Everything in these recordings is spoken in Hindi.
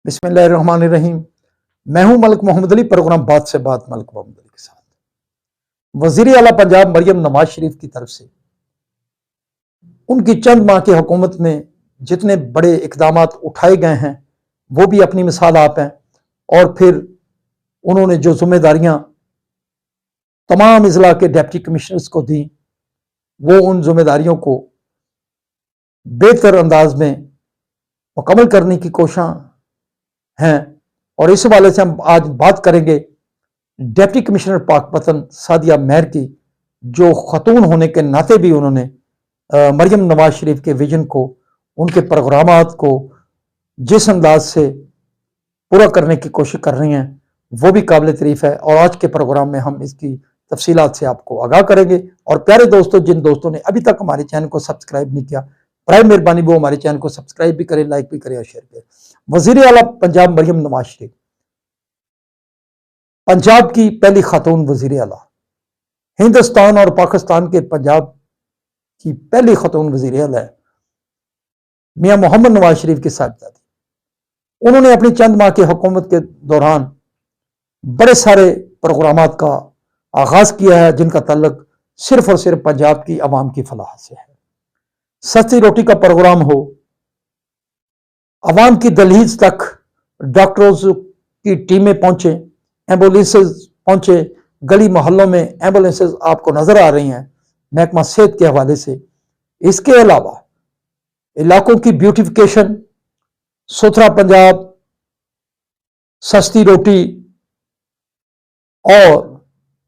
बिस्मिल्लाहिर्रहमानिर्रहीम। मैं हूं मलिक मोहम्मद अली। प्रोग्राम बात से बात मलिक मोहम्मद अली के साथ। वजीर आला पंजाब मरियम नवाज शरीफ की तरफ से उनकी चंद माह की हुकूमत में जितने बड़े इकदाम उठाए गए हैं वो भी अपनी मिसाल आप हैं। और फिर उन्होंने जो जिम्मेदारियां तमाम इजला के डिप्टी कमिश्नर्स को दी वो उन जिम्मेदारियों को बेहतर अंदाज में मुकम्मल करने की कोशिश हैं। और इस हवाले से हम आज बात करेंगे डिप्टी कमिश्नर पाकपतन सादिया मेहर की, जो खतून होने के नाते भी उन्होंने मरियम नवाज शरीफ के विजन को, उनके प्रोग्रामात को जिस अंदाज से पूरा करने की कोशिश कर रही हैं वो भी काबिल तारीफ है। और आज के प्रोग्राम में हम इसकी तफसीलात से आपको आगाह करेंगे। और प्यारे दोस्तों, जिन दोस्तों ने अभी तक हमारे चैनल को सब्सक्राइब नहीं किया, बराए मेहरबानी वो हमारे चैनल को सब्सक्राइब भी करें, लाइक भी करें और शेयर करें। वजीर आला पंजाब मरियम नवाज शरीफ पंजाब की पहली खातून वजीर आला, हिंदुस्तान और पाकिस्तान के पंजाब की पहली खातून वजीर आला है मियां मोहम्मद नवाज शरीफ की साहिबजादी। उन्होंने अपनी चंद माह की हुकूमत के दौरान बड़े सारे प्रोग्रामात का आगाज किया है जिनका ताल्लुक सिर्फ और सिर्फ पंजाब की आवाम की फलाह से है। सस्ती रोटी का प्रोग्राम हो, अवाम की दहलीज तक डॉक्टरों की टीमें पहुंचे, एम्बुलेंसेज पहुंचे, गली मोहल्लों में एम्बुलेंसेज आपको नजर आ रही हैं महकमा सेहत के हवाले से। इसके अलावा इलाकों की ब्यूटिफिकेशन, सुथरा पंजाब, सस्ती रोटी और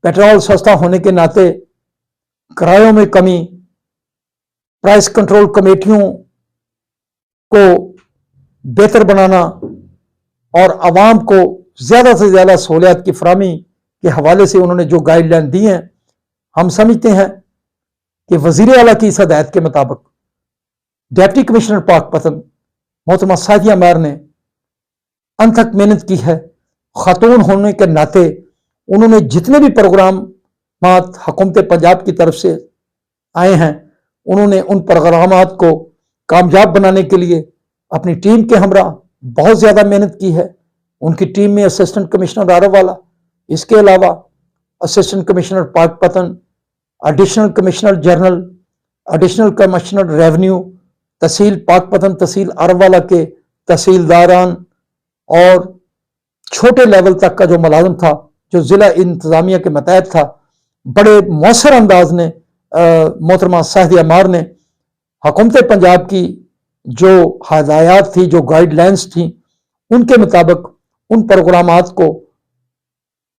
पेट्रोल सस्ता होने के नाते किरायों में कमी, प्राइस कंट्रोल कमेटियों को बेहतर बनाना और आवाम को ज्यादा से ज्यादा सहूलियात की फराहमी के हवाले से उन्होंने जो गाइडलाइन दी हैं, हम समझते हैं कि वजीर आला की इस हदायत के मुताबिक डिप्टी कमिश्नर पाकपतन मोहतरमा सादिया मेहर ने अनथक मेहनत की है। खातून होने के नाते उन्होंने जितने भी प्रोग्राम हुकूमत पंजाब की तरफ से आए हैं, उन्होंने उन प्रोग्रामात को कामयाब बनाने के लिए अपनी टीम के हमरा बहुत ज़्यादा मेहनत की है। उनकी टीम में असिस्टेंट कमिश्नर आरववाला, इसके अलावा assistant commissioner Pakpattan, additional commissioner general, additional commissioner revenue, tehsil Pakpattan, tehsil आरववाला के तहसीलदारान और छोटे लेवल तक का जो मुलाजिम था, जो ज़िला इंतज़ामिया के मतहत था, बड़े मौसर अंदाज ने मोहतरमा सादिया मेहर ने हुकूमत पंजाब की जो हदायत थी, जो गाइडलाइंस थी, उनके मुताबिक उन प्रोग्रामात को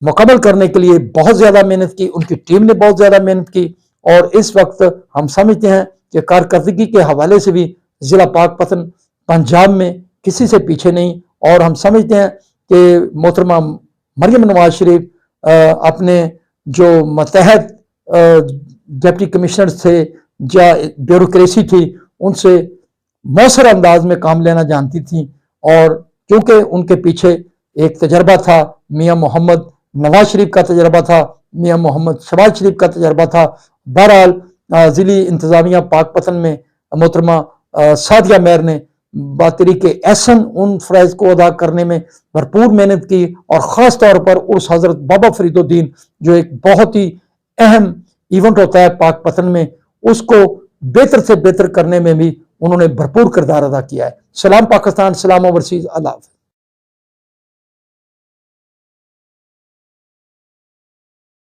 मुकम्मल करने के लिए बहुत ज़्यादा मेहनत की। उनकी टीम ने बहुत ज़्यादा मेहनत की और इस वक्त हम समझते हैं कि कारकर्दगी के हवाले से भी ज़िला पाकपतन पंजाब में किसी से पीछे नहीं। और हम समझते हैं कि मोहतरमा मरियम नवाज शरीफ अपने जो मतहत डिप्टी कमिश्नर थे या ब्यूरोक्रेसी थी, उनसे मौसर अंदाज में काम लेना जानती थी। और क्योंकि उनके पीछे एक तजर्बा था, मियां मोहम्मद नवाज शरीफ का तजर्बा था, मियां मोहम्मद शहबाज शरीफ का तजर्बा था। बहरहाल ज़िली इंतज़ामिया पाकपतन में मोहतरमा सादिया मेहर ने बातरीके एहसन उन फ़राइज़ को अदा करने में भरपूर मेहनत की। और ख़ास तौर पर उर्स हज़रत बाबा फरीदुद्दीन, जो एक बहुत ही अहम इवेंट होता है पाकपतन में, उसको बेहतर से बेहतर करने में भी उन्होंने भरपूर किरदार अदा किया है। सलाम पाकिस्तान, सलाम ओवरसीज़, अल्लाह हाफ़िज़।